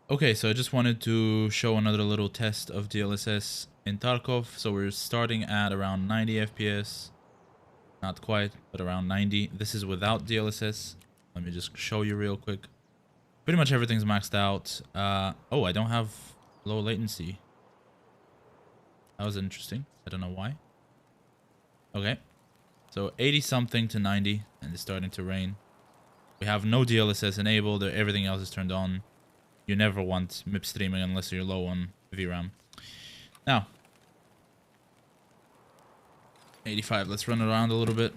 Okay, so I just wanted to show another little test of DLSS in Tarkov. So we're starting at around 90 FPS. Not quite, but around 90. This is without DLSS. Let me just show you real quick. Pretty much everything's maxed out. Oh, I don't have low latency. That was interesting. I don't know why. Okay. So 80 something to 90, and it's starting to rain. We have no DLSS enabled. Everything else is turned on. You never want MIP streaming unless you're low on VRAM. Now, 85. Let's run it around a little bit.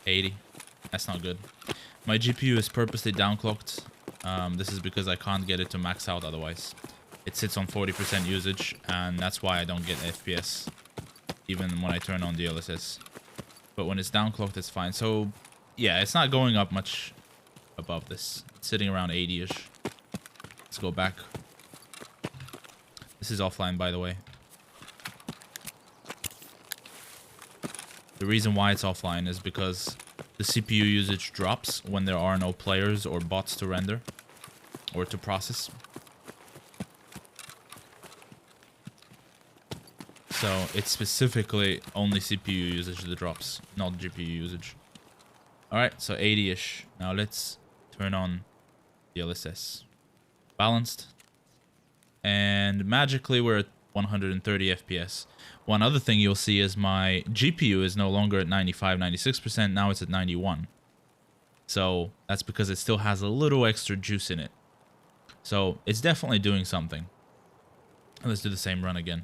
80. That's not good. My GPU is purposely downclocked. This is because I can't get it to max out otherwise. It sits on 40% usage, and that's why I don't get FPS, even when I turn on DLSS. But when it's downclocked, it's fine. So, yeah, it's not going up much above this. It's sitting around 80-ish. Let's go back. This is offline, by the way. The reason why it's offline is because the CPU usage drops when there are no players or bots to render or to process. So it's specifically only CPU usage that drops, not GPU usage. Alright, so 80-ish. Now let's turn on DLSS Balanced. And magically we're at 130 FPS. One other thing you'll see is my GPU is no longer at 95-96%, now it's at 91. So that's because it still has a little extra juice in it. So it's definitely doing something. Let's do the same run again.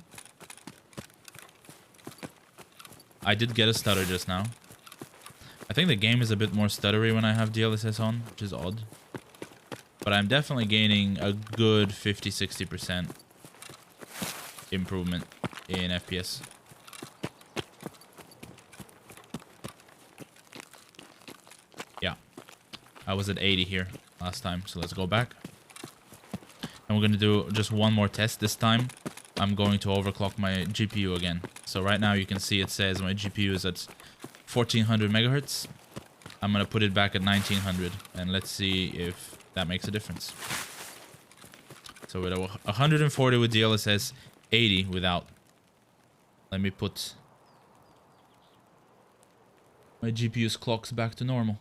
I did get a stutter just now. I think the game is a bit more stuttery when I have DLSS on, which is odd. But I'm definitely gaining a good 50-60% improvement in FPS. Yeah. I was at 80 here last time, so let's go back. And we're going to do just one more test. This time, I'm going to overclock my GPU again. So right now you can see it says my GPU is at 1400 megahertz. I'm going to put it back at 1900 and let's see if that makes a difference. So we're at 140 with DLSS, 80 without. Let me put my GPU's clocks back to normal.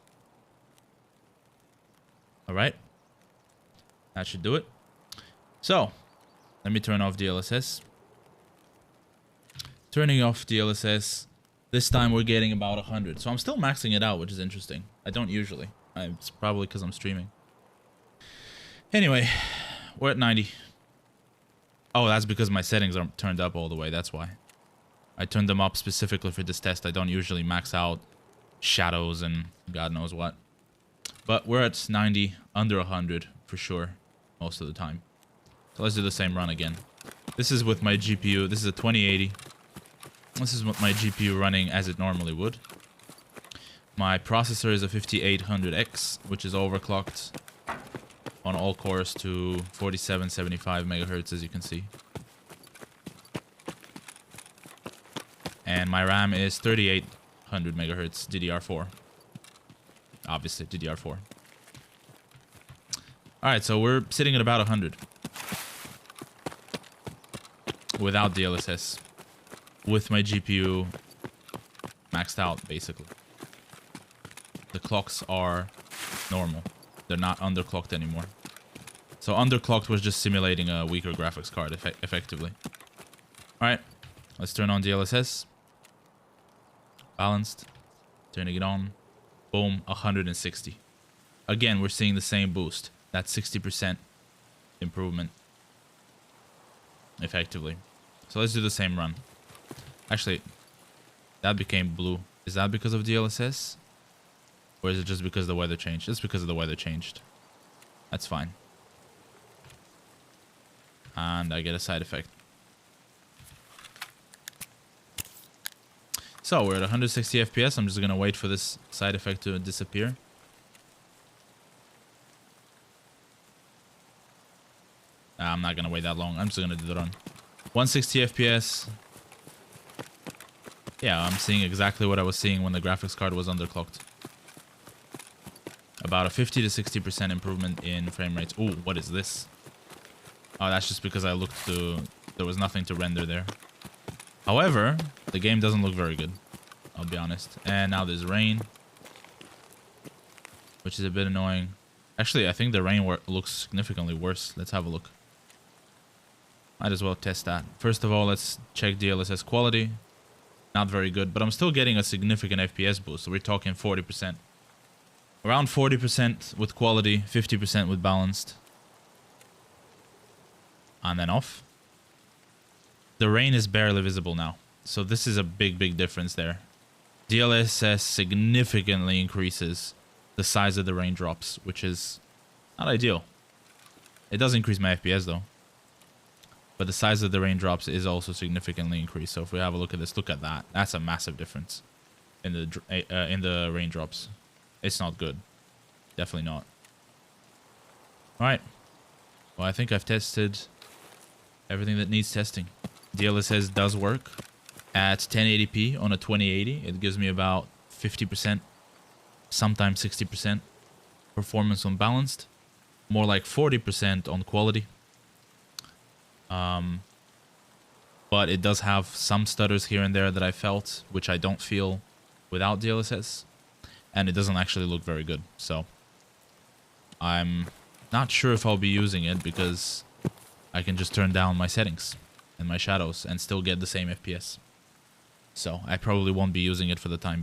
Alright. That should do it. So, let me turn off DLSS. Turning off DLSS. This time we're getting about 100. So I'm still maxing it out, which is interesting. I don't usually. It's probably because I'm streaming. Anyway, we're at 90. Oh, that's because my settings aren't turned up all the way. That's why. I turned them up specifically for this test. I don't usually max out shadows and God knows what. But we're at 90, under 100 for sure, most of the time. So let's do the same run again. This is with my GPU. This is a 2080. This is what my GPU running as it normally would. My processor is a 5800X, which is overclocked on all cores to 4775 megahertz, as you can see. And my RAM is 3800 megahertz DDR4. Obviously, DDR4. Alright, so we're sitting at about 100. Without DLSS. With my GPU maxed out, basically. The clocks are normal. They're not underclocked anymore. So underclocked was just simulating a weaker graphics card, effectively. Alright, let's turn on DLSS. Balanced. Turning it on. Boom, 160. Again, we're seeing the same boost. That's 60% improvement. Effectively. So let's do the same run. Actually, that became blue. Is that because of DLSS? Or is it just because the weather changed? It's because of the weather changed. That's fine. And I get a side effect. So we're at 160 FPS. I'm just going to wait for this side effect to disappear. I'm not going to wait that long. I'm just going to do the run. 160 FPS. Yeah, I'm seeing exactly what I was seeing when the graphics card was underclocked. About about a 50 to 60% improvement in frame rates. Ooh, what is this? Oh, that's just because I looked to... There was nothing to render there. However, the game doesn't look very good. I'll be honest. And now there's rain, which is a bit annoying. Actually, I think the rain looks significantly worse. Let's have a look. Might as well test that. First of all, let's check DLSS quality. Not very good, but I'm still getting a significant FPS boost. So we're talking 40%. Around 40% with quality, 50% with balanced. On and off. The rain is barely visible now. So this is a big, big difference there. DLSS significantly increases the size of the raindrops, which is not ideal. It does increase my FPS though. But the size of the raindrops is also significantly increased. So if we have a look at this, look at that. That's a massive difference in the raindrops. It's not good. Definitely not. All right. Well, I think I've tested everything that needs testing. DLSS does work at 1080p on a 2080. It gives me about 50%, sometimes 60% performance on balanced. More like 40% on quality. But it does have some stutters here and there that I felt, which I don't feel without DLSS. And it doesn't actually look very good. So I'm not sure if I'll be using it because I can just turn down my settings and my shadows and still get the same FPS. So I probably won't be using it for the time being.